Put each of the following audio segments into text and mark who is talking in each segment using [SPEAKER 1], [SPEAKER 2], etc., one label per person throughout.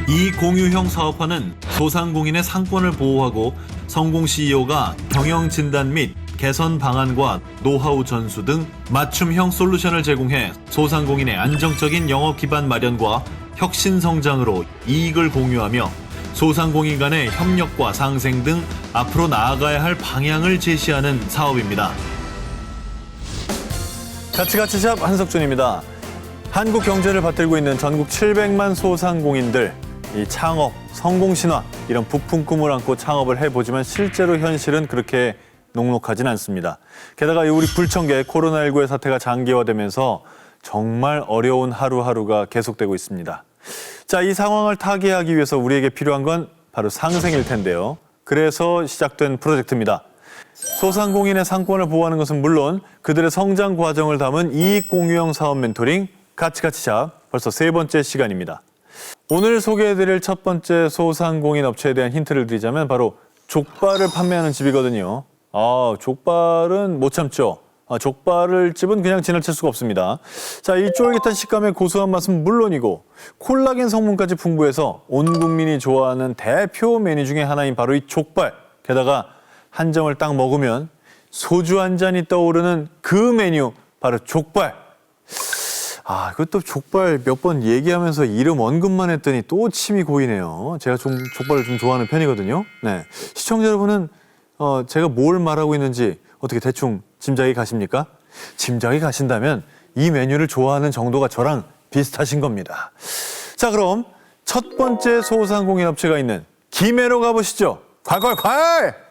[SPEAKER 1] 이 공유형 사업화는 소상공인의 상권을 보호하고 성공 CEO가 경영 진단 및 개선 방안과 노하우 전수 등 맞춤형 솔루션을 제공해 소상공인의 안정적인 영업 기반 마련과 혁신 성장으로 이익을 공유하며 소상공인 간의 협력과 상생 등 앞으로 나아가야 할 방향을 제시하는 사업입니다. 가치가치샵 한석준입니다. 한국 경제를 받들고 있는 전국 700만 소상공인들, 이 창업, 성공신화 이런 부푼 꿈을 안고 창업을 해보지만 실제로 현실은 그렇게 녹록하진 않습니다. 게다가 우리 불청객 코로나19의 사태가 장기화되면서 정말 어려운 하루하루가 계속되고 있습니다. 자, 이 상황을 타개하기 위해서 우리에게 필요한 건 바로 상생일 텐데요. 그래서 시작된 프로젝트입니다. 소상공인의 상권을 보호하는 것은 물론 그들의 성장 과정을 담은 이익 공유형 사업 멘토링 가치가치샵 벌써 세 번째 시간입니다. 오늘 소개해드릴 첫 번째 소상공인 업체에 대한 힌트를 드리자면 바로 족발을 판매하는 집이거든요. 족발은 못 참죠. 족발을 집은 그냥 지나칠 수가 없습니다. 자, 이 쫄깃한 식감의 고소한 맛은 물론이고 콜라겐 성분까지 풍부해서 온 국민이 좋아하는 대표 메뉴 중에 하나인 바로 이 족발. 게다가 한 점을 딱 먹으면 소주 한 잔이 떠오르는 그 메뉴 바로 족발. 그것도 족발 몇 번 얘기하면서 이름 언급만 했더니 또 침이 고이네요. 제가 족발을 좀 좋아하는 편이거든요. 네, 시청자 여러분은 제가 뭘 말하고 있는지 어떻게 대충 짐작이 가십니까? 짐작이 가신다면 이 메뉴를 좋아하는 정도가 저랑 비슷하신 겁니다. 자, 그럼 첫 번째 소상공인 업체가 있는 김해로 가보시죠. 콸콸콸!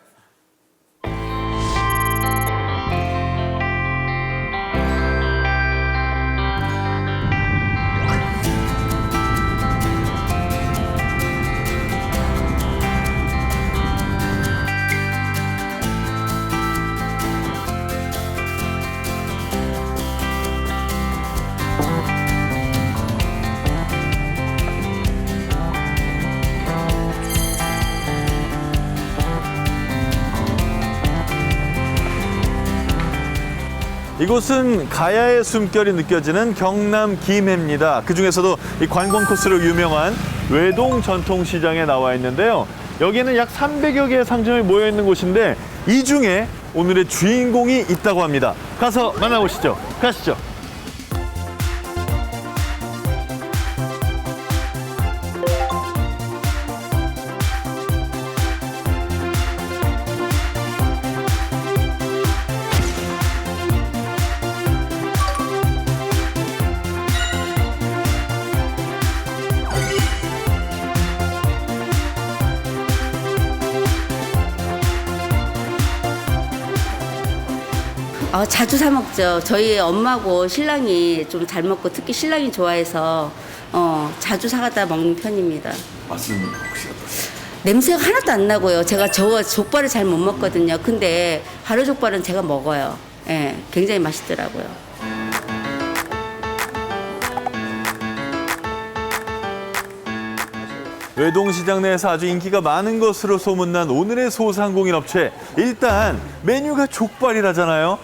[SPEAKER 1] 이곳은 가야의 숨결이 느껴지는 경남 김해입니다. 그중에서도 이 관광 코스로 유명한 외동 전통시장에 나와 있는데요. 여기에는 약 300여 개의 상점이 모여 있는 곳인데 이 중에 오늘의 주인공이 있다고 합니다. 가서 만나보시죠. 가시죠.
[SPEAKER 2] 자주 사 먹죠. 저희 엄마하고 신랑이 좀 잘 먹고 특히 신랑이 좋아해서 자주 사가다 먹는 편입니다.
[SPEAKER 1] 맛은 혹시 어떠세요?
[SPEAKER 2] 냄새가 하나도 안 나고요. 제가 족발을 잘 못 먹거든요. 근데 발효족발은 제가 먹어요. 예, 굉장히 맛있더라고요.
[SPEAKER 1] 외동시장 내에서 아주 인기가 많은 것으로 소문난 오늘의 소상공인 업체. 일단 메뉴가 족발이라잖아요.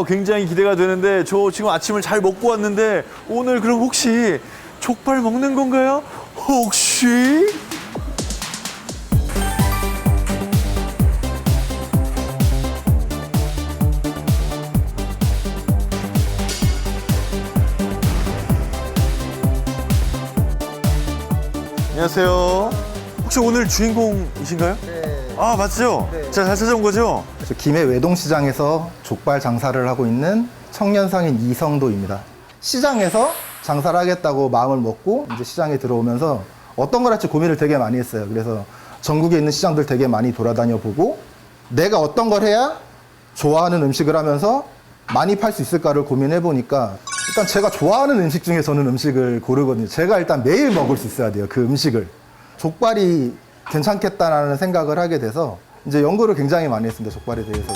[SPEAKER 1] 굉장히 기대가 되는데 저 지금 아침을 잘 먹고 왔는데 오늘 그럼 혹시 족발 먹는 건가요? 혹시? 안녕하세요. 혹시 오늘 주인공이신가요?
[SPEAKER 3] 네.
[SPEAKER 1] 맞죠?
[SPEAKER 3] 네.
[SPEAKER 1] 제가 잘 찾아온 거죠?
[SPEAKER 3] 저 김해 외동시장에서 족발 장사를 하고 있는 청년상인 이성도입니다. 시장에서 장사를 하겠다고 마음을 먹고 이제 시장에 들어오면서 어떤 걸 할지 고민을 되게 많이 했어요. 그래서 전국에 있는 시장들 되게 많이 돌아다녀 보고 내가 어떤 걸 해야 좋아하는 음식을 하면서 많이 팔 수 있을까를 고민해 보니까 일단 제가 좋아하는 음식 중에 저는 음식을 고르거든요. 제가 일단 매일 먹을 수 있어야 돼요. 그 음식을. 족발이 괜찮겠다라는 생각을 하게 돼서 이제 연구를 굉장히 많이 했습니다. 족발에 대해서도.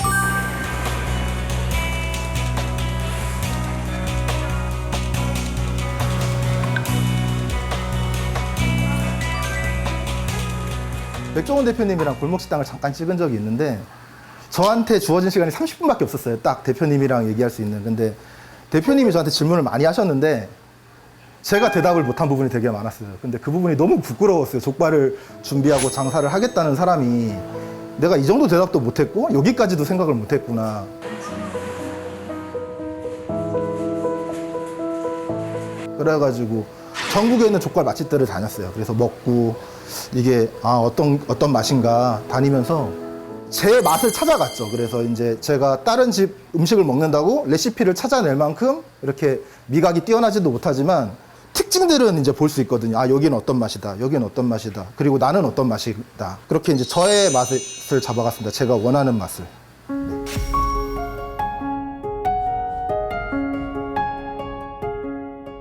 [SPEAKER 3] 백종원 대표님이랑 골목식당을 잠깐 찍은 적이 있는데 저한테 주어진 시간이 30분밖에 없었어요. 딱 대표님이랑 얘기할 수 있는. 근데 대표님이 저한테 질문을 많이 하셨는데 제가 대답을 못한 부분이 되게 많았어요. 근데 그 부분이 너무 부끄러웠어요. 족발을 준비하고 장사를 하겠다는 사람이 내가 이 정도 대답도 못했고 여기까지도 생각을 못했구나. 그래가지고 전국에 있는 족발 맛집들을 다녔어요. 그래서 먹고 이게 어떤 맛인가 다니면서 제 맛을 찾아갔죠. 그래서 이제 제가 다른 집 음식을 먹는다고 레시피를 찾아낼 만큼 이렇게 미각이 뛰어나지도 못하지만 특징들은 이제 볼 수 있거든요. 여기는 어떤 맛이다. 여기는 어떤 맛이다. 그리고 나는 어떤 맛이다. 그렇게 이제 저의 맛을 잡아갔습니다. 제가 원하는 맛을.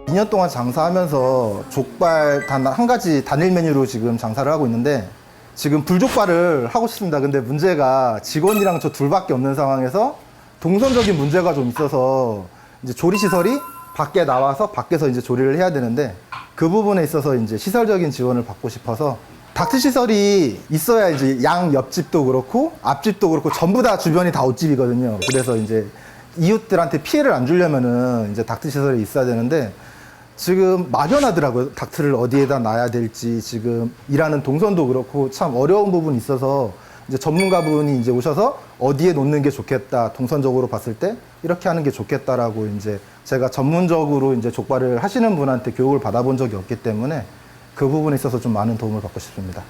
[SPEAKER 3] 2년 동안 장사하면서 족발 단 한 가지 단일 메뉴로 지금 장사를 하고 있는데 지금 불족발을 하고 싶습니다. 근데 문제가 직원이랑 저 둘밖에 없는 상황에서 동선적인 문제가 좀 있어서 이제 조리 시설이 밖에 나와서 밖에서 이제 조리를 해야 되는데 그 부분에 있어서 이제 시설적인 지원을 받고 싶어서 닥트 시설이 있어야 이제 양 옆집도 그렇고 앞집도 그렇고 전부 다 주변이 다 옷집이거든요. 그래서 이제 이웃들한테 피해를 안 주려면은 이제 닥트 시설이 있어야 되는데 지금 막연하더라고요. 닥트를 어디에다 놔야 될지 지금 일하는 동선도 그렇고 참 어려운 부분이 있어서 이제 전문가분이 이제 오셔서 어디에 놓는 게 좋겠다. 동선적으로 봤을 때 이렇게 하는 게 좋겠다라고 이제 제가 전문적으로 이제 족발을 하시는 분한테 교육을 받아본 적이 없기 때문에 그 부분에 있어서 좀 많은 도움을 받고 싶습니다.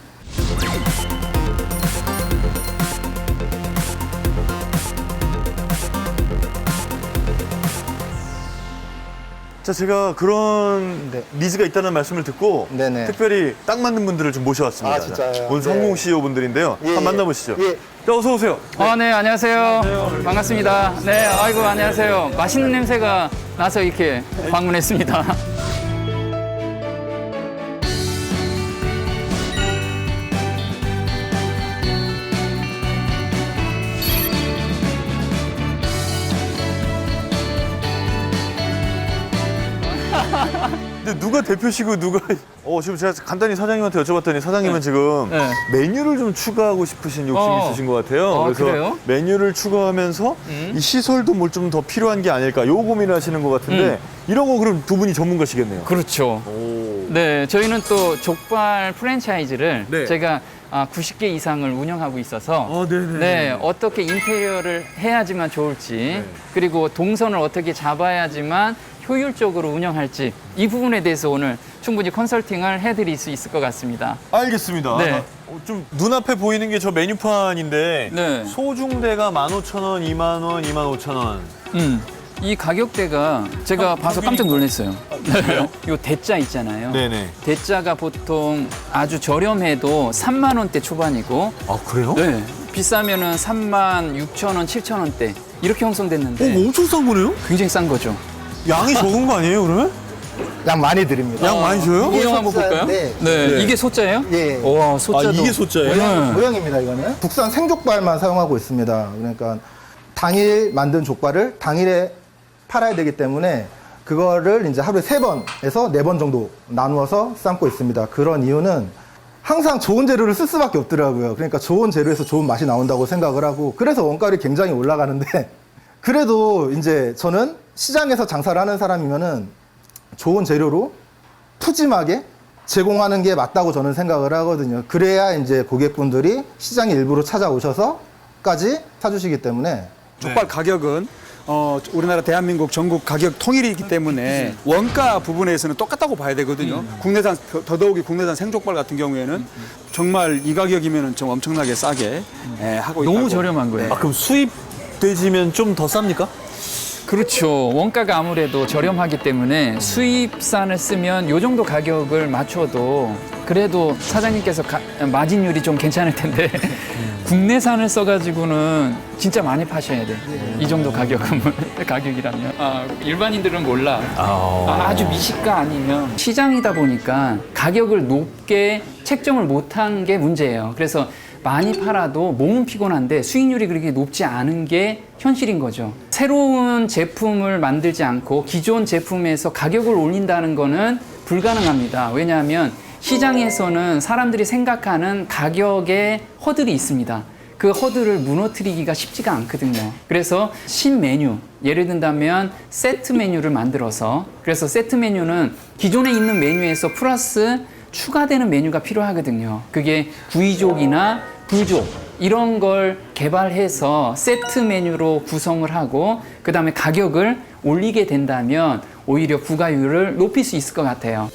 [SPEAKER 1] 자, 제가 그런
[SPEAKER 3] 네.
[SPEAKER 1] 니즈가 있다는 말씀을 듣고
[SPEAKER 3] 네네.
[SPEAKER 1] 특별히 딱 맞는 분들을 좀 모셔왔습니다.
[SPEAKER 3] 진짜요?
[SPEAKER 1] 오늘
[SPEAKER 3] 네.
[SPEAKER 1] 성공 CEO 분들인데요. 한번 만나보시죠.
[SPEAKER 3] 예.
[SPEAKER 1] 자, 어서 오세요.
[SPEAKER 4] 네, 안녕하세요. 반갑습니다. 네, 아이고, 안녕하세요. 맛있는 냄새가 나서 이렇게 방문했습니다.
[SPEAKER 1] 근데 누가 대표시고 누가 지금 제가 간단히 사장님한테 여쭤봤더니 사장님은 지금
[SPEAKER 4] 네.
[SPEAKER 1] 메뉴를 좀 추가하고 싶으신 욕심이 있으신 것 같아요. 그래서
[SPEAKER 4] 그래요?
[SPEAKER 1] 메뉴를 추가하면서 이 시설도 뭘 좀 더 필요한 게 아닐까 요 고민을 하시는 것 같은데 이런 거 그럼 두 분이 전문가시겠네요.
[SPEAKER 4] 그렇죠.
[SPEAKER 1] 오.
[SPEAKER 4] 네, 저희는 또 족발 프랜차이즈를
[SPEAKER 1] 네.
[SPEAKER 4] 제가 90개 이상을 운영하고 있어서
[SPEAKER 1] 네네.
[SPEAKER 4] 네, 어떻게 인테리어를 해야지만 좋을지 그리고 동선을 어떻게 잡아야지만 효율적으로 운영할지 이 부분에 대해서 오늘 충분히 컨설팅을 해드릴 수 있을 것 같습니다.
[SPEAKER 1] 알겠습니다.
[SPEAKER 4] 네.
[SPEAKER 1] 좀 눈앞에 보이는 게 저 메뉴판인데
[SPEAKER 4] 네.
[SPEAKER 1] 소중대가 15,000원, 2만 원, 25,000원.
[SPEAKER 4] 이 가격대가 제가 봐서 깜짝 놀랐어요.
[SPEAKER 1] 그래요?
[SPEAKER 4] 요 대짜 있잖아요.
[SPEAKER 1] 네네.
[SPEAKER 4] 대짜가 보통 아주 저렴해도 3만 원대 초반이고
[SPEAKER 1] 아, 그래요?
[SPEAKER 4] 네, 비싸면은 3만 6천 원, 7천 원대 이렇게 형성됐는데
[SPEAKER 1] 엄청 싼 거네요?
[SPEAKER 4] 굉장히 싼 거죠.
[SPEAKER 1] 양이 적은 거 아니에요, 그러면?
[SPEAKER 3] 양 많이 드립니다.
[SPEAKER 1] 양 많이 줘요?
[SPEAKER 4] 이거 한번 볼까요?
[SPEAKER 3] 소자인데,
[SPEAKER 4] 네, 이게 소자예요?
[SPEAKER 3] 예.
[SPEAKER 4] 와, 소자도.
[SPEAKER 1] 이게 소자예요?
[SPEAKER 4] 네.
[SPEAKER 3] 모형입니다, 이거는. 국산 생족발만 사용하고 있습니다. 그러니까 당일 만든 족발을 당일에 팔아야 되기 때문에 그거를 이제 하루에 3번에서 4번 정도 나누어서 삶고 있습니다. 그런 이유는 항상 좋은 재료를 쓸 수밖에 없더라고요. 그러니까 좋은 재료에서 좋은 맛이 나온다고 생각을 하고 그래서 원가율이 굉장히 올라가는데 그래도 이제 저는 시장에서 장사를 하는 사람이면은 좋은 재료로 푸짐하게 제공하는 게 맞다고 저는 생각을 하거든요. 그래야 이제 고객분들이 시장에 일부러 찾아오셔서까지 사주시기 때문에
[SPEAKER 5] 족발 가격은 우리나라 대한민국 전국 가격 통일이기 때문에 원가 부분에서는 똑같다고 봐야 되거든요. 국내산 더더욱이 국내산 생족발 같은 경우에는 정말 이 가격이면 좀 엄청나게 싸게 하고 있다고.
[SPEAKER 4] 너무 저렴한 거예요.
[SPEAKER 1] 아, 그럼 수입 돼지면 좀 더 쌉니까?
[SPEAKER 4] 그렇죠. 원가가 아무래도 저렴하기 때문에 수입산을 쓰면 요 정도 가격을 맞춰도 그래도 사장님께서 마진율이 좀 괜찮을 텐데 국내산을 써가지고는 진짜 많이 파셔야 돼. 이 정도 가격이라면. 일반인들은 몰라. 아주 미식가 아니면 시장이다 보니까 가격을 높게 책정을 못한 게 문제예요. 그래서 많이 팔아도 몸은 피곤한데 수익률이 그렇게 높지 않은 게 현실인 거죠. 새로운 제품을 만들지 않고 기존 제품에서 가격을 올린다는 거는 불가능합니다. 왜냐하면 시장에서는 사람들이 생각하는 가격의 허들이 있습니다. 그 허들을 무너뜨리기가 쉽지가 않거든요. 그래서 신메뉴, 예를 든다면 세트 메뉴를 만들어서, 그래서 세트 메뉴는 기존에 있는 메뉴에서 플러스 추가되는 메뉴가 필요하거든요. 그게 구이족이나 불족 이런 걸 개발해서 세트 메뉴로 구성을 하고 그 다음에 가격을 올리게 된다면 오히려 부가율을 높일 수 있을 것 같아요.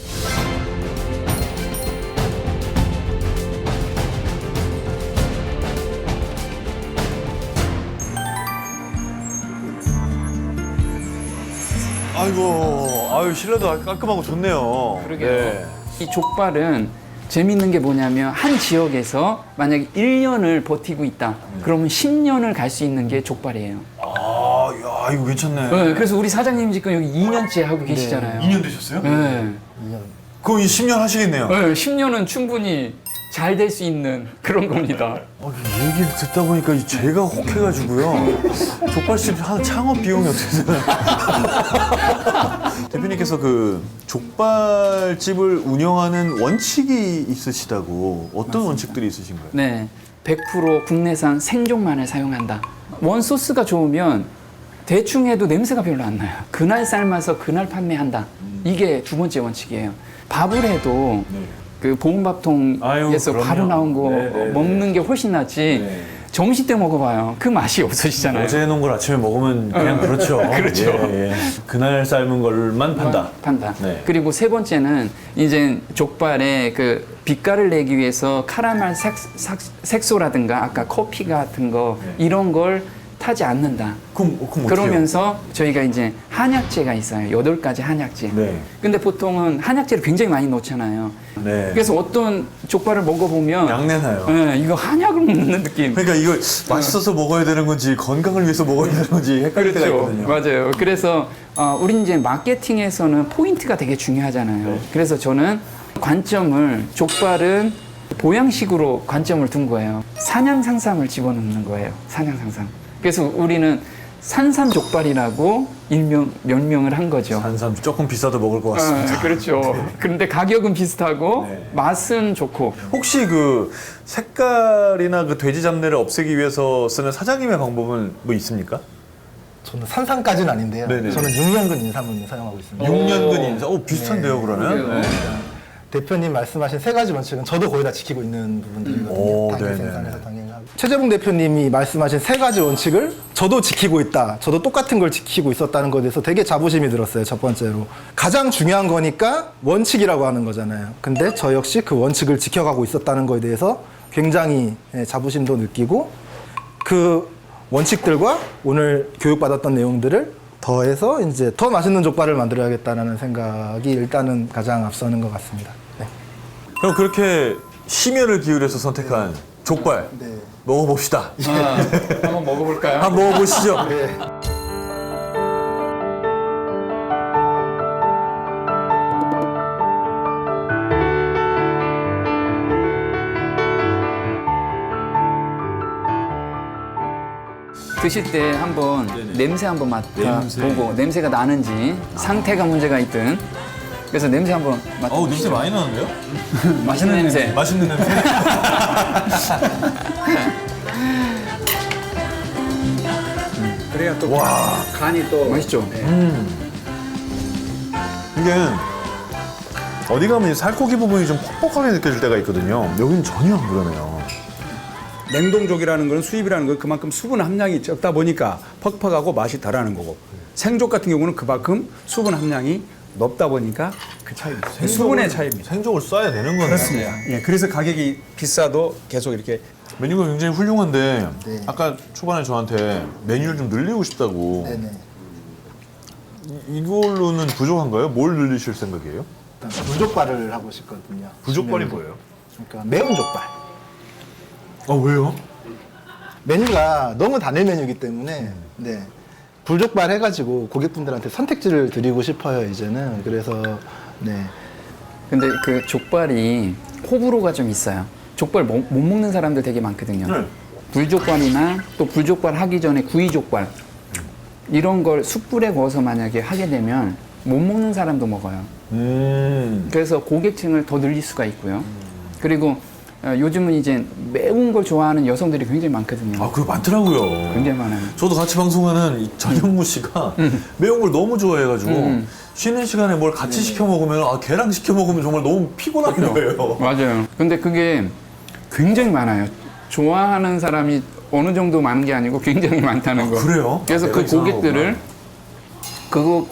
[SPEAKER 1] 아이고, 아유 실내도 깔끔하고 좋네요.
[SPEAKER 4] 그러게요.
[SPEAKER 1] 네.
[SPEAKER 4] 이 족발은 재밌는 게 뭐냐면 한 지역에서 만약에 1년을 버티고 있다. 그러면 10년을 갈 수 있는 게 족발이에요.
[SPEAKER 1] 아, 야 이거 괜찮네.
[SPEAKER 4] 네, 그래서 우리 사장님 지금 여기 2년째 하고 계시잖아요.
[SPEAKER 1] 2년 되셨어요?
[SPEAKER 4] 네.
[SPEAKER 1] 그럼 이 10년 하시겠네요.
[SPEAKER 4] 네, 10년은 충분히 잘 될 수 있는 그런 겁니다.
[SPEAKER 1] 얘기를 듣다 보니까 제가 혹해가지고요. 족발집 한 창업 비용이 어떻게 되나요? 대표님께서 그 족발집을 운영하는 원칙이 있으시다고 어떤 원칙들이 있으신가요?
[SPEAKER 4] 네, 100% 국내산 생종만을 사용한다. 원 소스가 좋으면 대충 해도 냄새가 별로 안 나요. 그날 삶아서 그날 판매한다. 이게 두 번째 원칙이에요. 밥을 해도 그
[SPEAKER 1] 아유,
[SPEAKER 4] 보온밥통에서
[SPEAKER 1] 그럼요.
[SPEAKER 4] 바로 나온 거
[SPEAKER 1] 네.
[SPEAKER 4] 먹는 게 훨씬 낫지. 점심 때 먹어봐요. 그 맛이 없어지잖아요.
[SPEAKER 1] 어제 해놓은 걸 아침에 먹으면 그냥 그렇죠.
[SPEAKER 4] 그렇죠.
[SPEAKER 1] 예, 예. 그날 삶은 걸만 판다.
[SPEAKER 4] 판다.
[SPEAKER 1] 네.
[SPEAKER 4] 그리고 세 번째는 이제 족발에 그 빛깔을 내기 위해서 카라멜 색소라든가 아까 커피 같은 거 이런 걸 타지 않는다.
[SPEAKER 1] 그럼 어떻게
[SPEAKER 4] 그러면서 저희가 이제 한약재가 있어요. 8가지 한약재.
[SPEAKER 1] 네.
[SPEAKER 4] 근데 보통은 한약재를 굉장히 많이 넣잖아요.
[SPEAKER 1] 네.
[SPEAKER 4] 그래서 어떤 족발을 먹어보면
[SPEAKER 1] 양내나요.
[SPEAKER 4] 네, 이거 한약을 먹는 느낌.
[SPEAKER 1] 그러니까 이거 맛있어서 먹어야 되는 건지 건강을 위해서 먹어야 되는 건지 헷갈릴 때가 있거든요.
[SPEAKER 4] 맞아요. 그래서 우리 이제 마케팅에서는 포인트가 되게 중요하잖아요.
[SPEAKER 1] 네.
[SPEAKER 4] 그래서 저는 관점을 족발은 보양식으로 관점을 둔 거예요. 산양상삼을 집어넣는 거예요. 산양상삼. 그래서 우리는 산삼족발이라고 면명을 한 거죠.
[SPEAKER 1] 산삼 조금 비싸도 먹을 것 같습니다.
[SPEAKER 4] 그렇죠. 그런데 가격은 비슷하고
[SPEAKER 1] 네.
[SPEAKER 4] 맛은 좋고.
[SPEAKER 1] 혹시 그 색깔이나 그 돼지 잡내를 없애기 위해서 쓰는 사장님의 방법은 뭐 있습니까?
[SPEAKER 3] 저는 산삼까지는 아닌데요.
[SPEAKER 1] 네네.
[SPEAKER 3] 저는 6년근 인삼을 사용하고 있습니다.
[SPEAKER 1] 6년근 인사. 비슷한데요, 그러면?
[SPEAKER 4] 그러게요.
[SPEAKER 1] 네.
[SPEAKER 3] 대표님 말씀하신 세 가지 원칙은 저도 거의 다 지키고 있는 부분들이거든요.
[SPEAKER 1] 오,
[SPEAKER 3] 당일
[SPEAKER 1] 네네.
[SPEAKER 3] 생산해서 당일 하고. 최재봉 대표님이 말씀하신 세 가지 원칙을 저도 지키고 있다. 저도 똑같은 걸 지키고 있었다는 것에 대해서 되게 자부심이 들었어요. 첫 번째로. 가장 중요한 거니까 원칙이라고 하는 거잖아요. 근데 저 역시 그 원칙을 지켜가고 있었다는 거에 대해서 굉장히 자부심도 느끼고 그 원칙들과 오늘 교육받았던 내용들을 더해서 이제 더 맛있는 족발을 만들어야겠다는 생각이 일단은 가장 앞서는 것 같습니다. 네.
[SPEAKER 1] 그럼 그렇게 심혈을 기울여서 선택한 족발
[SPEAKER 3] 네.
[SPEAKER 1] 먹어봅시다.
[SPEAKER 4] 한번 먹어볼까요?
[SPEAKER 1] 한번 먹어보시죠.
[SPEAKER 4] 드실 때 한번 냄새 한번 맡아보고 냄새가 나는지 상태가 문제가 있든 그래서 냄새 한번 맡아보시죠.
[SPEAKER 1] 냄새 많이 나는데요?
[SPEAKER 4] 맛있는 냄새.
[SPEAKER 1] 맛있는 냄새.
[SPEAKER 5] 그래야 또
[SPEAKER 1] 와.
[SPEAKER 5] 간이 또
[SPEAKER 4] 맛있죠?
[SPEAKER 1] 이게 어디 가면 이 살코기 부분이 좀 퍽퍽하게 느껴질 때가 있거든요. 여기는 전혀 안 그러네요.
[SPEAKER 5] 냉동족이라는 거는 수입이라는 건 그만큼 수분 함량이 적다 보니까 퍽퍽하고 맛이 덜하는 거고 생족 같은 경우는 그만큼 수분 함량이 높다 보니까 그 차이입니다. 수분의 차이입니다.
[SPEAKER 1] 생족을 써야 되는 거네요.
[SPEAKER 5] 그렇습니다. 예, 그래서 가격이 비싸도 계속 이렇게
[SPEAKER 1] 메뉴가 굉장히 훌륭한데
[SPEAKER 3] 네.
[SPEAKER 1] 아까 초반에 저한테 메뉴를 좀 늘리고 싶다고
[SPEAKER 3] 네네.
[SPEAKER 1] 이걸로는 부족한가요? 뭘 늘리실 생각이에요?
[SPEAKER 3] 일단 불족발을 하고 싶거든요.
[SPEAKER 1] 부족발이 뭐예요?
[SPEAKER 3] 그러니까 매운 족발.
[SPEAKER 1] 왜요?
[SPEAKER 3] 메뉴가 너무 단일 메뉴이기 때문에 네. 불족발 해가지고 고객분들한테 선택지를 드리고 싶어요 이제는. 그래서 네.
[SPEAKER 4] 근데 그 족발이 호불호가 좀 있어요. 족발 못 먹는 사람들 되게 많거든요.
[SPEAKER 1] 네.
[SPEAKER 4] 불족발이나 또 불족발 하기 전에 구이족발 이런 걸 숯불에 구워서 만약에 하게 되면 못 먹는 사람도 먹어요. 그래서 고객층을 더 늘릴 수가 있고요. 그리고 요즘은 이제 매운 걸 좋아하는 여성들이 굉장히 많거든요.
[SPEAKER 1] 아, 그거 많더라고요.
[SPEAKER 4] 굉장히 많아요.
[SPEAKER 1] 저도 같이 방송하는 이 전현무 씨가 매운 걸 너무 좋아해가지고 쉬는 시간에 뭘 같이 시켜 먹으면 걔랑 시켜 먹으면 정말 너무 피곤한 거예요.
[SPEAKER 4] 맞아요. 근데 그게 굉장히 많아요. 좋아하는 사람이 어느 정도 많은 게 아니고 굉장히 많다는 거.
[SPEAKER 1] 그래요?
[SPEAKER 4] 그래서
[SPEAKER 1] 내가
[SPEAKER 4] 그
[SPEAKER 1] 이상한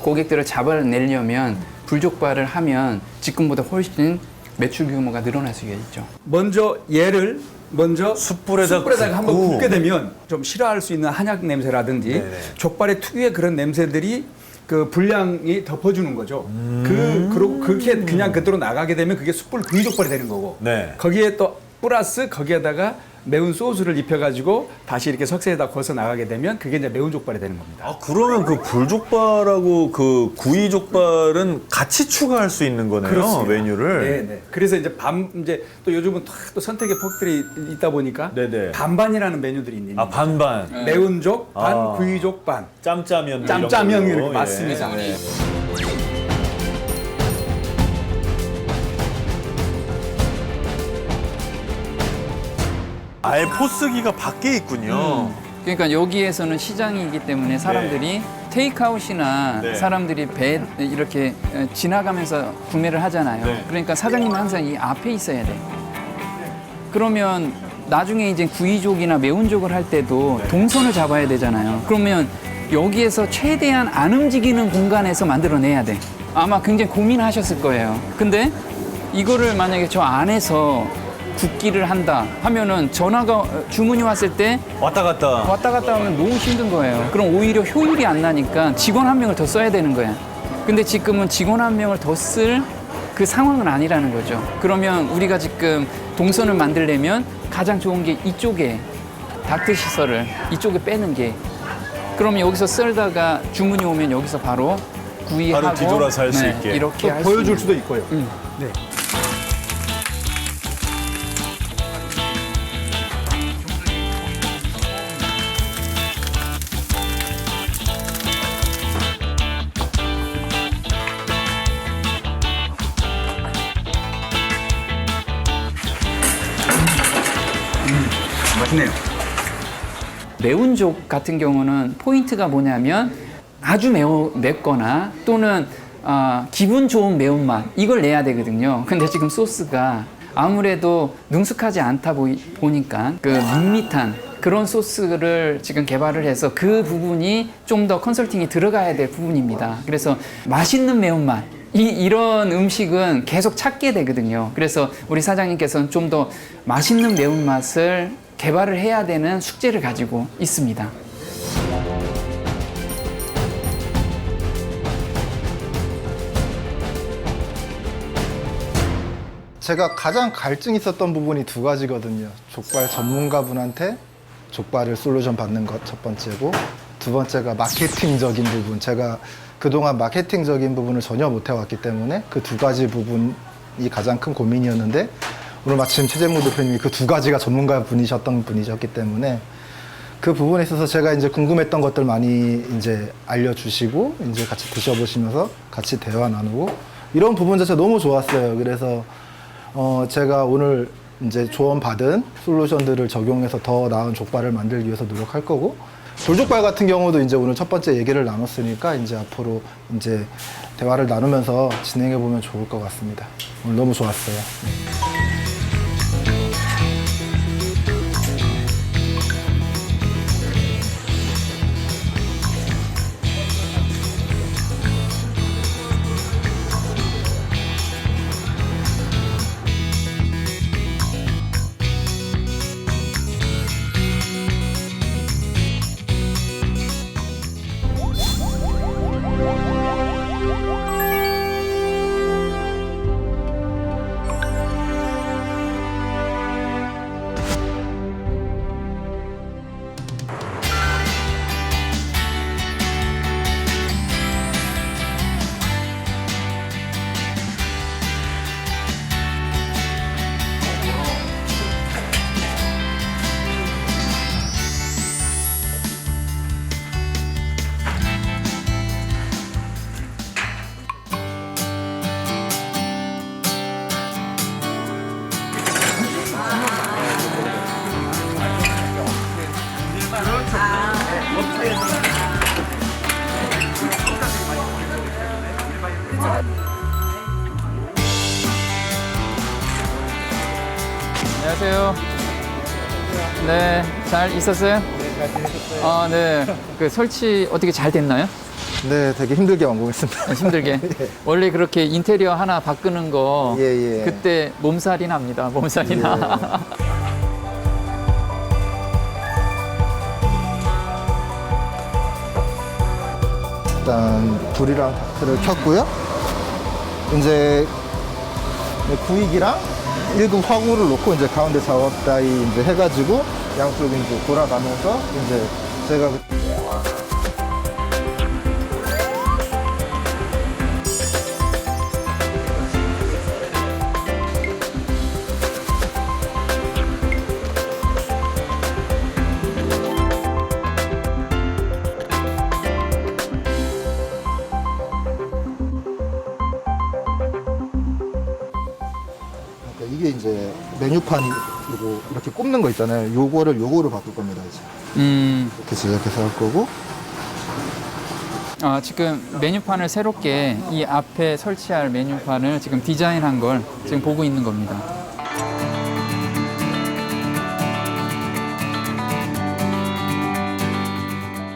[SPEAKER 4] 고객들을 잡아내려면 불족발을 하면 지금보다 훨씬 매출 규모가 늘어날 수가 있죠.
[SPEAKER 5] 먼저 얘를 숯불에다가 한번
[SPEAKER 1] 굽고.
[SPEAKER 5] 굽게 되면 좀 싫어할 수 있는 한약 냄새라든지
[SPEAKER 1] 네네.
[SPEAKER 5] 족발의 특유의 그런 냄새들이 그 분량이 덮어주는 거죠. 그리고 그렇게 그냥 그대로 나가게 되면 그게 숯불 구이족발이 되는 거고.
[SPEAKER 1] 네.
[SPEAKER 5] 거기에 또 플러스 거기에다가 매운 소스를 입혀가지고 다시 이렇게 석쇠에다 거서 나가게 되면 그게 이제 매운 족발이 되는 겁니다.
[SPEAKER 1] 아, 그러면 그 불족발하고 그 구이족발은 같이 추가할 수 있는 거네요,
[SPEAKER 5] 그렇습니다.
[SPEAKER 1] 메뉴를.
[SPEAKER 5] 네. 그래서 이제 또 요즘은 또 선택의 폭들이 있다 보니까
[SPEAKER 1] 네네.
[SPEAKER 5] 반반이라는 메뉴들이 있는
[SPEAKER 1] 아, 반반.
[SPEAKER 5] 매운 족 반,
[SPEAKER 1] 아.
[SPEAKER 5] 구이족 반.
[SPEAKER 1] 짬짜면.
[SPEAKER 5] 짬짜면
[SPEAKER 1] 이런 걸로.
[SPEAKER 5] 이렇게 맞습니다.
[SPEAKER 1] 예.
[SPEAKER 5] 네.
[SPEAKER 1] 아예 포스기가 밖에 있군요.
[SPEAKER 4] 그러니까 여기에서는 시장이기 때문에 사람들이 테이크아웃이나
[SPEAKER 1] 네.
[SPEAKER 4] 사람들이 배 이렇게 지나가면서 구매를 하잖아요.
[SPEAKER 1] 네.
[SPEAKER 4] 그러니까 사장님은 항상 이 앞에 있어야 돼. 그러면 나중에 이제 구이족이나 매운족을 할 때도 동선을 잡아야 되잖아요. 그러면 여기에서 최대한 안 움직이는 공간에서 만들어내야 돼. 아마 굉장히 고민하셨을 거예요. 근데 이거를 만약에 저 안에서 굽기를 한다 하면은 전화가 주문이 왔을 때
[SPEAKER 1] 왔다 갔다.
[SPEAKER 4] 하면 너무 힘든 거예요. 그럼 오히려 효율이 안 나니까 직원 한 명을 더 써야 되는 거야. 근데 지금은 직원 한 명을 더 쓸 그 상황은 아니라는 거죠. 그러면 우리가 지금 동선을 만들려면 가장 좋은 게 이쪽에 닥트 시설을 이쪽에 빼는 게, 그러면 여기서 썰다가 주문이 오면 여기서 바로 구이하고
[SPEAKER 1] 바로 뒤돌아서 할 수 있게.
[SPEAKER 4] 이렇게
[SPEAKER 5] 또
[SPEAKER 4] 할
[SPEAKER 5] 보여줄
[SPEAKER 4] 수
[SPEAKER 5] 수도 있고요. 네. 맛있네요.
[SPEAKER 4] 매운족 같은 경우는 포인트가 뭐냐면 아주 맵거나 또는 기분 좋은 매운맛, 이걸 내야 되거든요. 근데 지금 소스가 아무래도 능숙하지 않다 보니까 그 밋밋한 그런 소스를 지금 개발을 해서 그 부분이 좀 더 컨설팅이 들어가야 될 부분입니다. 그래서 맛있는 매운맛, 이런 음식은 계속 찾게 되거든요. 그래서 우리 사장님께서는 좀 더 맛있는 매운맛을 개발을 해야 되는 숙제를 가지고 있습니다.
[SPEAKER 3] 제가 가장 갈증 있었던 부분이 두 가지거든요. 족발 전문가분한테 족발을 솔루션 받는 것 첫 번째고, 두 번째가 마케팅적인 부분. 제가 그동안 마케팅적인 부분을 전혀 못 해왔기 때문에 그 두 가지 부분이 가장 큰 고민이었는데, 오늘 마침 최재무 대표님이 그 두 가지가 전문가 분이셨기 때문에 그 부분에 있어서 제가 이제 궁금했던 것들 많이 이제 알려주시고, 이제 같이 드셔보시면서 같이 대화 나누고, 이런 부분 자체가 너무 좋았어요. 그래서 제가 오늘 이제 조언받은 솔루션들을 적용해서 더 나은 족발을 만들기 위해서 노력할 거고, 불족발 같은 경우도 이제 오늘 첫 번째 얘기를 나눴으니까 이제 앞으로 이제 대화를 나누면서 진행해 보면 좋을 것 같습니다. 오늘 너무 좋았어요.
[SPEAKER 4] 안녕하세요. 네, 잘 있었어요? 네, 잘 지내셨어요? 아, 네. 그 설치 어떻게 잘 됐나요?
[SPEAKER 3] 네, 되게 힘들게 완공했습니다.
[SPEAKER 4] 힘들게. 원래 그렇게 인테리어 하나 바꾸는 거
[SPEAKER 3] 예, 예.
[SPEAKER 4] 그때 몸살이 납니다. 몸살이 나.
[SPEAKER 3] 일단 불이랑 닥트를 켰고요. 이제 구익이랑 1급 화구를 놓고 이제 가운데 작업다이 이제 해가지고 양쪽이 이제 돌아가면서 이제 제가 이게 이제 메뉴판이고 이렇게 꼽는 거 있잖아요. 요거를 바꿀 겁니다. 이제 이렇게 제작해서 할 거고.
[SPEAKER 4] 아, 지금 메뉴판을 새롭게 이 앞에 설치할 메뉴판을 지금 디자인한 걸 지금 보고 있는 겁니다.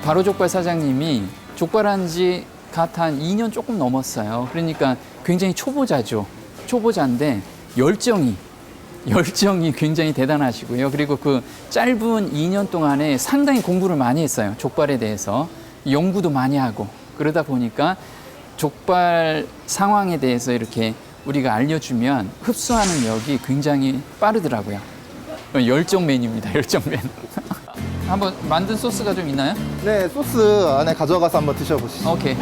[SPEAKER 4] 바로족발 사장님이 족발한 지 갓 한 2년 조금 넘었어요. 그러니까 굉장히 초보자죠. 초보자인데 열정이 굉장히 대단하시고요. 그리고 그 짧은 2년 동안에 상당히 공부를 많이 했어요. 족발에 대해서. 연구도 많이 하고. 그러다 보니까 족발 상황에 대해서 이렇게 우리가 알려주면 흡수하는 력이 굉장히 빠르더라고요. 열정맨입니다. 열정맨. 한번 만든 소스가 좀 있나요?
[SPEAKER 3] 네, 소스 안에 가져가서 한번 드셔보시죠.
[SPEAKER 4] 오케이.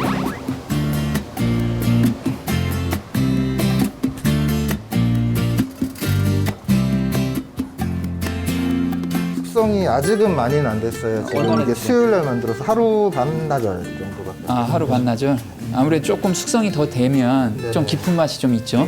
[SPEAKER 3] 숙성이 아직은 많이는 안 됐어요. 지금
[SPEAKER 4] 얼마나
[SPEAKER 3] 이게
[SPEAKER 4] 됐어요?
[SPEAKER 3] 수요일 날 만들어서 하루 반나절 정도가.
[SPEAKER 4] 아, 하루 반나절. 아무래도 조금 숙성이 더 되면
[SPEAKER 3] 네네.
[SPEAKER 4] 좀 깊은 맛이 좀 있죠.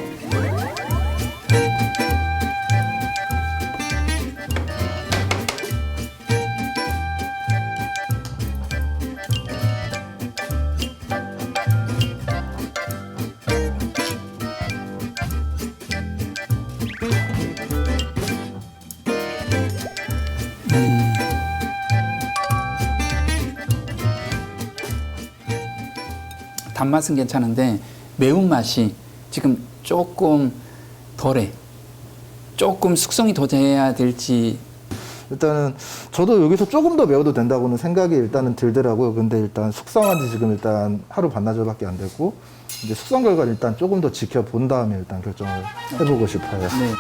[SPEAKER 4] 단맛은 괜찮은데 매운맛이 지금 조금 덜해. 조금 숙성이 더 돼야 될지.
[SPEAKER 3] 일단은 저도 여기서 조금 더 매워도 된다고는 생각이 일단은 들더라고요. 근데 일단 숙성한 지 지금 일단 하루 반나절밖에 안 됐고 이제 숙성 결과를 일단 조금 더 지켜본 다음에 일단 결정을 해보고 싶어요.
[SPEAKER 4] 네.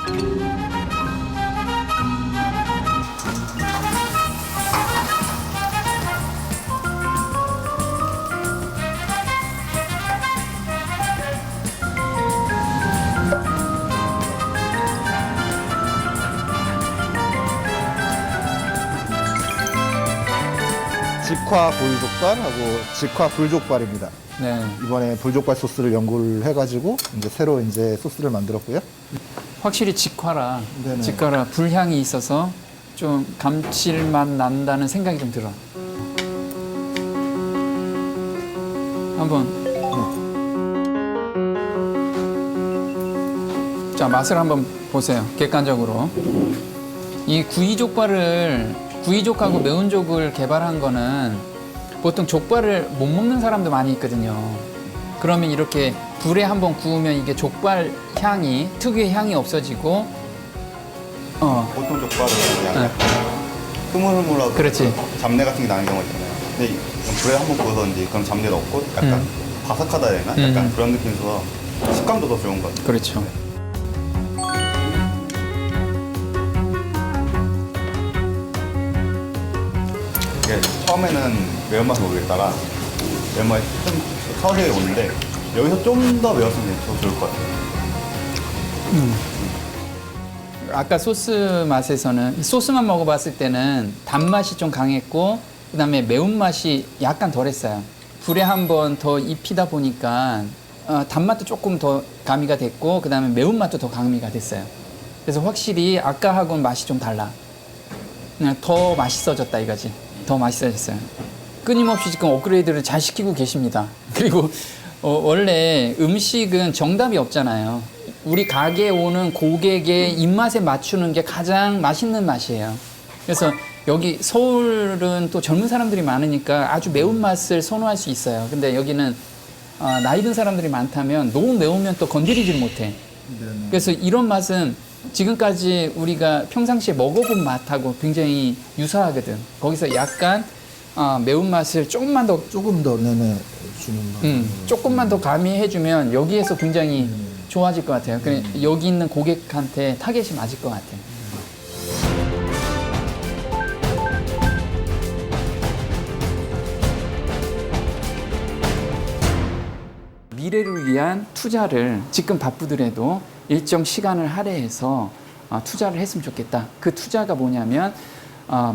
[SPEAKER 3] 직화 보이족발하고 직화 불족발입니다.
[SPEAKER 4] 네.
[SPEAKER 3] 이번에 불족발 소스를 연구를 해가지고 이제 새로 이제 소스를 만들었고요.
[SPEAKER 4] 확실히 직화라.
[SPEAKER 3] 네네.
[SPEAKER 4] 직화라 불향이 있어서 좀 감칠맛 난다는 생각이 좀 들어. 한번. 자, 맛을 한번 보세요. 객관적으로. 이 구이족하고 매운족을 개발한 거는 보통 족발을 못 먹는 사람도 많이 있거든요. 그러면 이렇게 불에 한번 구우면 이게 족발 향이, 특유의 향이 없어지고,
[SPEAKER 6] 보통 족발은 그냥
[SPEAKER 4] 네.
[SPEAKER 6] 흐물흐물하고
[SPEAKER 4] 그렇지.
[SPEAKER 6] 잡내 같은 게 나는 경우가 있잖아요. 근데 불에 한번 구워서 이제 그런 잡내도 없고 약간 바삭하다 해야 되나? 약간 그런 느낌이 있어서 식감도 더 좋은 것 같아요.
[SPEAKER 4] 그렇죠.
[SPEAKER 6] 이게 처음에는 매운맛을 모르겠다가 매운맛이 좀 서서히 오는데 여기서 좀 더 매웠으면 더 좋을 것 같아요.
[SPEAKER 4] 아까 소스 맛에서는 소스만 먹어봤을 때는 단맛이 좀 강했고 그다음에 매운맛이 약간 덜했어요. 불에 한번 더 입히다 보니까 단맛도 조금 더 가미가 됐고 그다음에 매운맛도 더 가미가 됐어요. 그래서 확실히 아까하고는 맛이 좀 달라. 그냥 더 맛있어졌다 이거지. 더 맛있어졌어요. 끊임없이 지금 업그레이드를 잘 시키고 계십니다. 그리고 원래 음식은 정답이 없잖아요. 우리 가게에 오는 고객의 입맛에 맞추는 게 가장 맛있는 맛이에요. 그래서 여기 서울은 또 젊은 사람들이 많으니까 아주 매운맛을 선호할 수 있어요. 근데 여기는 나이 든 사람들이 많다면 너무 매우면 또 건드리질 못해. 그래서 이런 맛은 지금까지 우리가 평상시에 먹어본 맛하고 굉장히 유사하거든. 거기서 약간 매운맛을
[SPEAKER 3] 조금 더 네네 주는 거.
[SPEAKER 4] 조금만 더 가미해주면 여기에서 굉장히 좋아질 것 같아요. 그래, 여기 있는 고객한테 타겟이 맞을 것 같아요. 미래를 위한 투자를 지금 바쁘더라도 일정 시간을 할애해서 투자를 했으면 좋겠다. 그 투자가 뭐냐면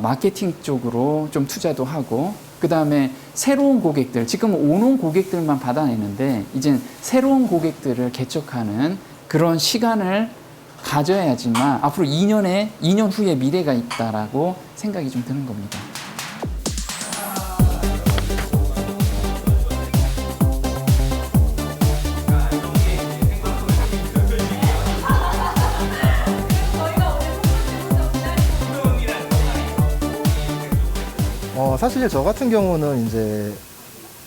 [SPEAKER 4] 마케팅 쪽으로 좀 투자도 하고, 그 다음에 새로운 고객들, 지금 오는 고객들만 받아내는데 이제 새로운 고객들을 개척하는 그런 시간을 가져야지만 앞으로 2년 후에 미래가 있다라고 생각이 좀 드는 겁니다.
[SPEAKER 3] 사실 저 같은 경우는 이제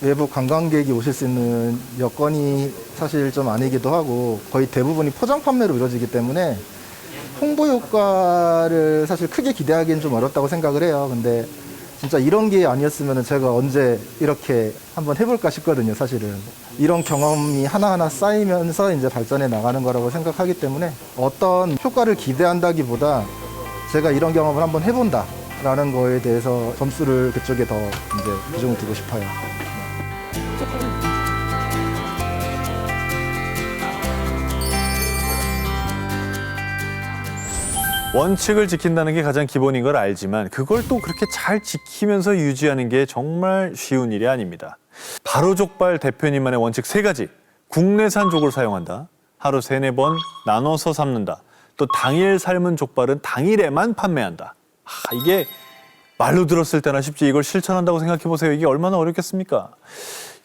[SPEAKER 3] 외부 관광객이 오실 수 있는 여건이 사실 좀 아니기도 하고 거의 대부분이 포장 판매로 이루어지기 때문에 홍보 효과를 사실 크게 기대하기는 좀 어렵다고 생각을 해요. 근데 진짜 이런 게 아니었으면 제가 언제 이렇게 한번 해볼까 싶거든요, 사실은. 이런 경험이 하나하나 쌓이면서 이제 발전해 나가는 거라고 생각하기 때문에 어떤 효과를 기대한다기보다 제가 이런 경험을 한번 해본다. 라는 거에 대해서 점수를 그쪽에 더 이제 비중을 두고 싶어요.
[SPEAKER 1] 원칙을 지킨다는 게 가장 기본인 걸 알지만 그걸 또 그렇게 잘 지키면서 유지하는 게 정말 쉬운 일이 아닙니다. 바로족발 대표님만의 원칙 3가지. 국내산 족을 사용한다. 하루 3-4번 나눠서 삶는다. 또 당일 삶은 족발은 당일에만 판매한다. 이게 말로 들었을 때나 쉽지 이걸 실천한다고 생각해 보세요. 이게 얼마나 어렵겠습니까?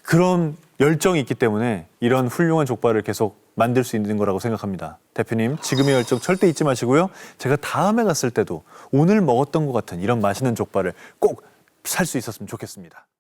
[SPEAKER 1] 그런 열정이 있기 때문에 이런 훌륭한 족발을 계속 만들 수 있는 거라고 생각합니다. 대표님, 지금의 열정 절대 잊지 마시고요. 제가 다음에 갔을 때도 오늘 먹었던 것 같은 이런 맛있는 족발을 꼭 살 수 있었으면 좋겠습니다.